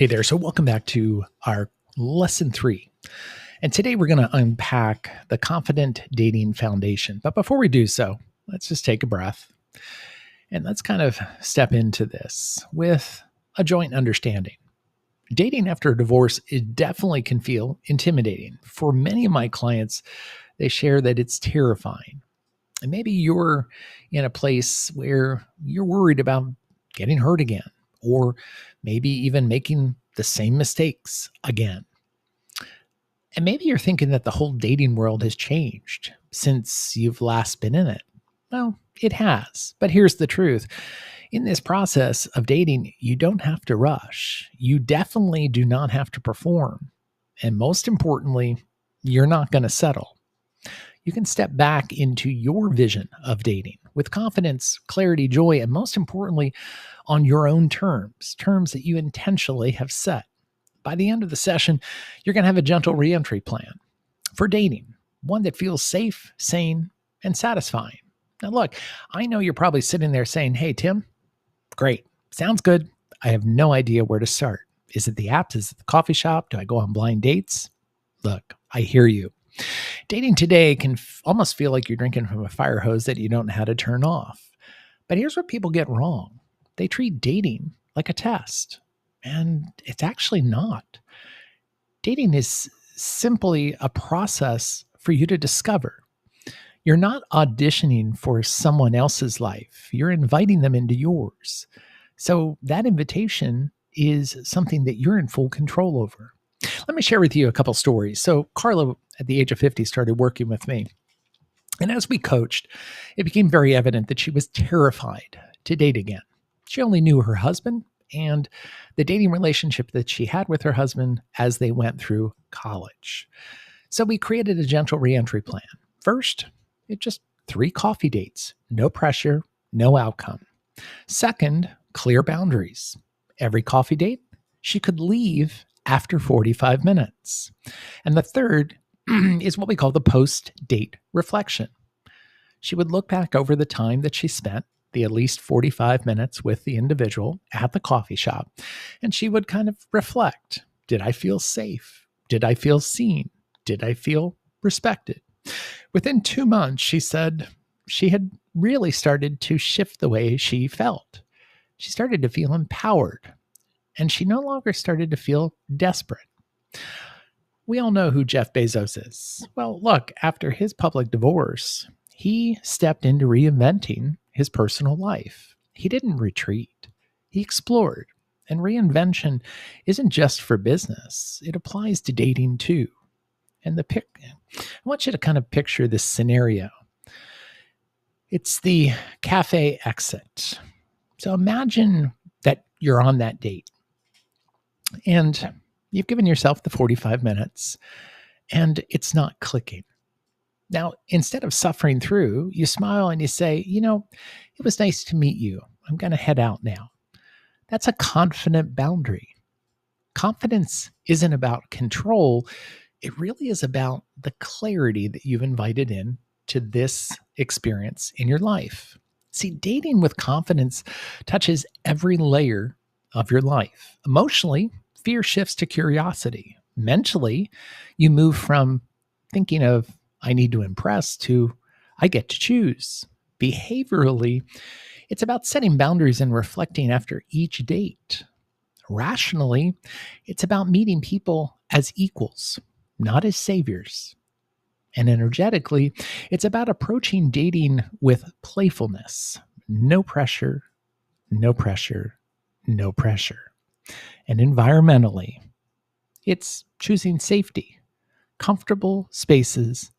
Hey there. So, welcome back to our lesson 3. And today we're going to unpack the Confident Dating Foundation. But before we do so, let's just take a breath and let's kind of step into this with a joint understanding. Dating after a divorce, it definitely can feel intimidating. For many of my clients, they share that it's terrifying. And maybe you're in a place where you're worried about getting hurt again, or maybe even making the same mistakes again. And maybe you're thinking that the whole dating world has changed since you've last been in it. Well, it has. But here's the truth. In this process of dating, you don't have to rush. You definitely do not have to perform. And most importantly, you're not going to settle. You can step back into your vision of dating with confidence, clarity, joy, and most importantly, on your own terms that you intentionally have set. By the end of the session, you're going to have a gentle reentry plan for dating, one that feels safe, sane, and satisfying. Now, look, I know you're probably sitting there saying, "Hey, Tim, great. Sounds good. I have no idea where to start. Is it the apps? Is it the coffee shop? Do I go on blind dates?" Look, I hear you. Dating today can almost feel like you're drinking from a fire hose that you don't know how to turn off. But here's what people get wrong. They treat dating like a test, and it's actually not. Dating is simply a process for you to discover. You're not auditioning for someone else's life. You're inviting them into yours. So that invitation is something that you're in full control over. Let me share with you a couple stories. So Carla, at the age of 50, started working with me. And as we coached, it became very evident that she was terrified to date again. She only knew her husband and the dating relationship that she had with her husband as they went through college. So we created a gentle reentry plan. First, it just 3 coffee dates, no pressure, no outcome. Second, clear boundaries. Every coffee date, she could leave after 45 minutes. And the third is what we call the post-date reflection. She would look back over the time that she spent, the at least 45 minutes with the individual at the coffee shop, and she would kind of reflect. Did I feel safe? Did I feel seen? Did I feel respected? Within 2 months, she said she had really started to shift the way she felt. She started to feel empowered, and she no longer started to feel desperate. We all know who Jeff Bezos is. Well, look, after his public divorce, he stepped into reinventing his personal life. He didn't retreat. He explored. And reinvention isn't just for business. It applies to dating too. And I want you to kind of picture this scenario. It's the cafe exit. So imagine that you're on that date and you've given yourself the 45 minutes and it's not clicking. Now, instead of suffering through, you smile and you say, it was nice to meet you. I'm going to head out now. That's a confident boundary. Confidence isn't about control. It really is about the clarity that you've invited in to this experience in your life. See, dating with confidence touches every layer of your life. Emotionally, fear shifts to curiosity. Mentally, you move from thinking of, I need to impress, to I get to choose. Behaviorally, it's about setting boundaries and reflecting after each date. Rationally, it's about meeting people as equals, not as saviors. And energetically, it's about approaching dating with playfulness. No pressure, no pressure, no pressure. And environmentally, it's choosing safety, comfortable spaces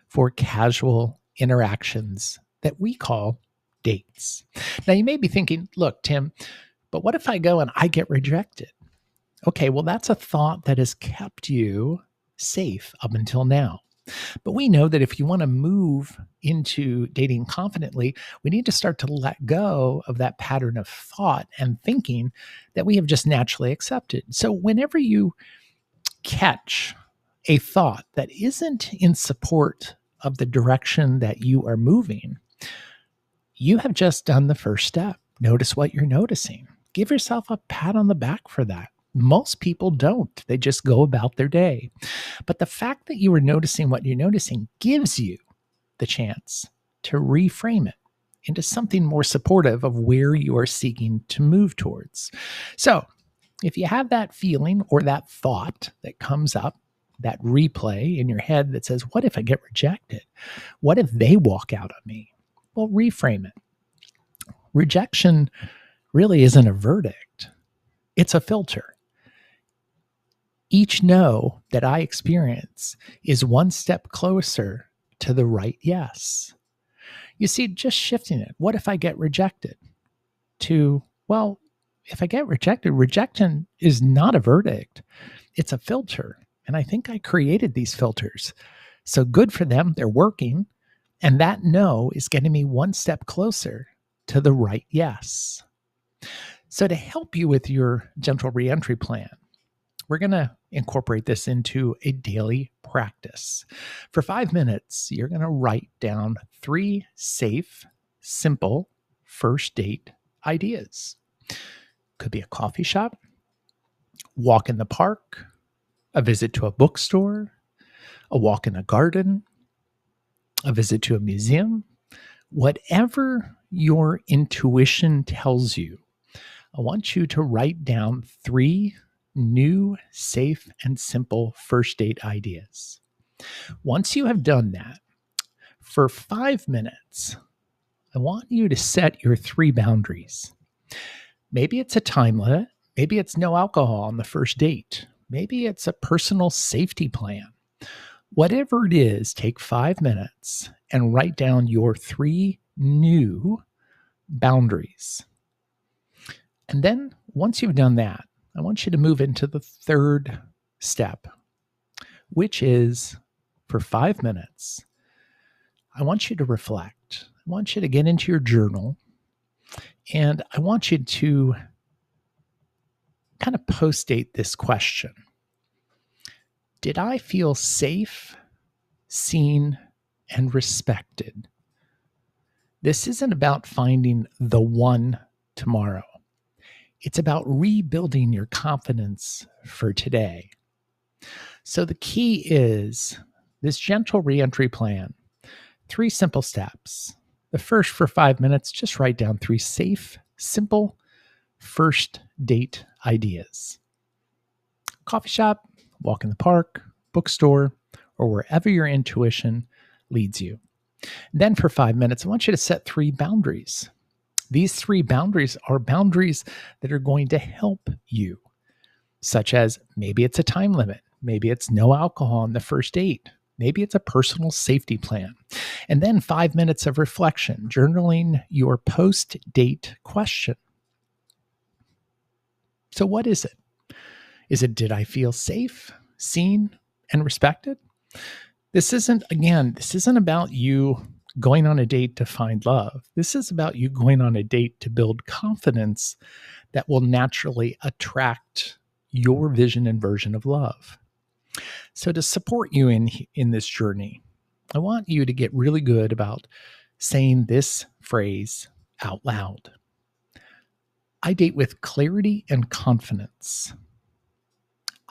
for casual interactions that we call dates. Now, you may be thinking, look, Tim, but what if I go and I get rejected? Okay, well, that's a thought that has kept you safe up until now. But we know that if you want to move into dating confidently, we need to start to let go of that pattern of thought and thinking that we have just naturally accepted. So whenever you catch a thought that isn't in support of the direction that you are moving, you have just done the first step. Notice what you're noticing. Give yourself a pat on the back for that. Most people don't. They just go about their day. But the fact that you are noticing what you're noticing gives you the chance to reframe it into something more supportive of where you are seeking to move towards. So, if you have that feeling or that thought that comes up, that replay in your head that says, what if I get rejected? What if they walk out on me? Well, reframe it. Rejection really isn't a verdict, it's a filter. Each no that I experience is one step closer to the right yes. You see, just shifting it. What if I get rejected? To, well, if I get rejected, rejection is not a verdict. It's a filter. And I think I created these filters. So good for them. They're working. And that no is getting me one step closer to the right yes. So to help you with your gentle reentry plan, we're going to incorporate this into a daily practice. For 5 minutes, you're going to write down 3 safe, simple first date ideas. Could be a coffee shop, walk in the park, a visit to a bookstore, a walk in a garden, a visit to a museum. Whatever your intuition tells you, I want you to write down 3 new, safe, and simple first date ideas. Once you have done that, for 5 minutes, I want you to set your 3 boundaries. Maybe it's a time limit. Maybe it's no alcohol on the first date. Maybe it's a personal safety plan. Whatever it is, take 5 minutes and write down your 3 new boundaries. And then once you've done that, I want you to move into the 3rd step, which is for 5 minutes, I want you to reflect. I want you to get into your journal, and I want you to kind of post-date this question. Did I feel safe, seen, and respected? This isn't about finding the one tomorrow. It's about rebuilding your confidence for today. So the key is this gentle reentry plan. 3 simple steps. The first, for 5 minutes, just write down 3 safe, simple first date ideas. Coffee shop, walk in the park, bookstore, or wherever your intuition leads you. Then for 5 minutes, I want you to set 3 boundaries. These 3 boundaries are boundaries that are going to help you, such as maybe it's a time limit. Maybe it's no alcohol on the first date. Maybe it's a personal safety plan. And then 5 minutes of reflection, journaling your post-date question. So what is it? Is it, did I feel safe, seen, and respected? This isn't about you going on a date to find love. This is about you going on a date to build confidence that will naturally attract your vision and version of love. So to support you in this journey, I want you to get really good about saying this phrase out loud. I date with clarity and confidence.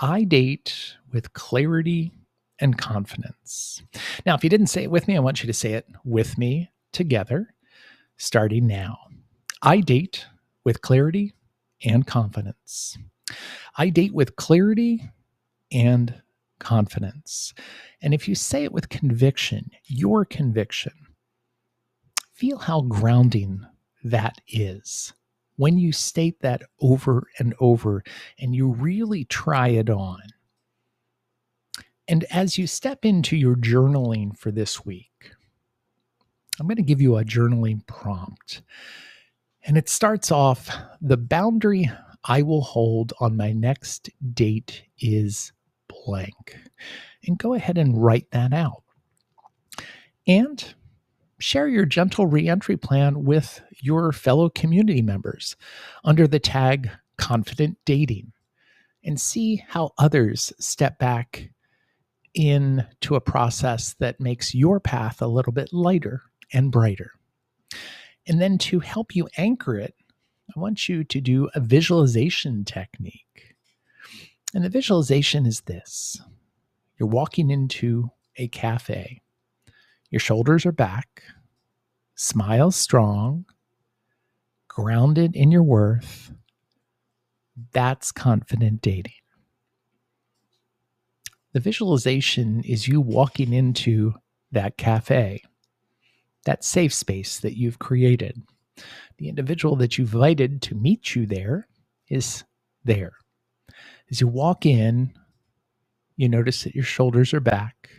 I date with clarity and confidence. Now, if you didn't say it with me, I want you to say it with me together, starting now. I date with clarity and confidence. I date with clarity and confidence. And if you say it with conviction, your conviction, feel how grounding that is. When you state that over and over and you really try it on. And as you step into your journaling for this week, I'm going to give you a journaling prompt. And it starts off, the boundary I will hold on my next date is blank. And go ahead and write that out. And share your gentle reentry plan with your fellow community members under the tag Confident Dating, and see how others step back into a process that makes your path a little bit lighter and brighter. And then to help you anchor it, I want you to do a visualization technique. And the visualization is this: you're walking into a cafe, your shoulders are back, smile strong, grounded in your worth. That's confident dating. The visualization is you walking into that cafe, that safe space that you've created. The individual that you've invited to meet you there is there. As you walk in, you notice that your shoulders are back.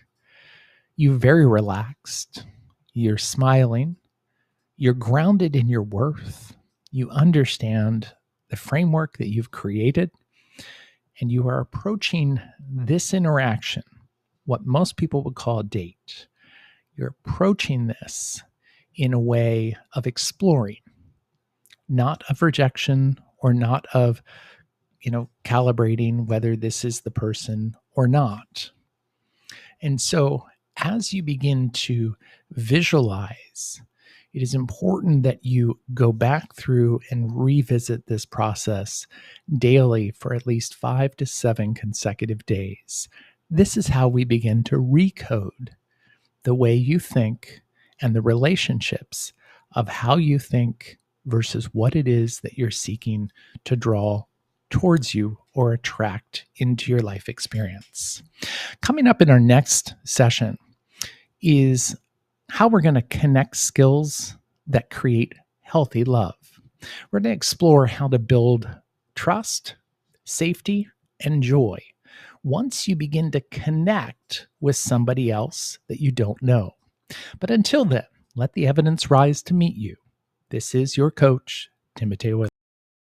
You're very relaxed. You're smiling. You're grounded in your worth. You understand the framework that you've created, and you are approaching this interaction, what most people would call a date. You're approaching this in a way of exploring, not of rejection or not of, calibrating whether this is the person or not. And so as you begin to visualize, it is important that you go back through and revisit this process daily for at least 5 to 7 consecutive days. This is how we begin to recode the way you think and the relationships of how you think versus what it is that you're seeking to draw towards you or attract into your life experience. Coming up in our next session is how we're going to connect skills that create healthy love. We're going to explore how to build trust, safety, and joy once you begin to connect with somebody else that you don't know. But until then, let the evidence rise to meet you. This is your coach, Timothy Williams.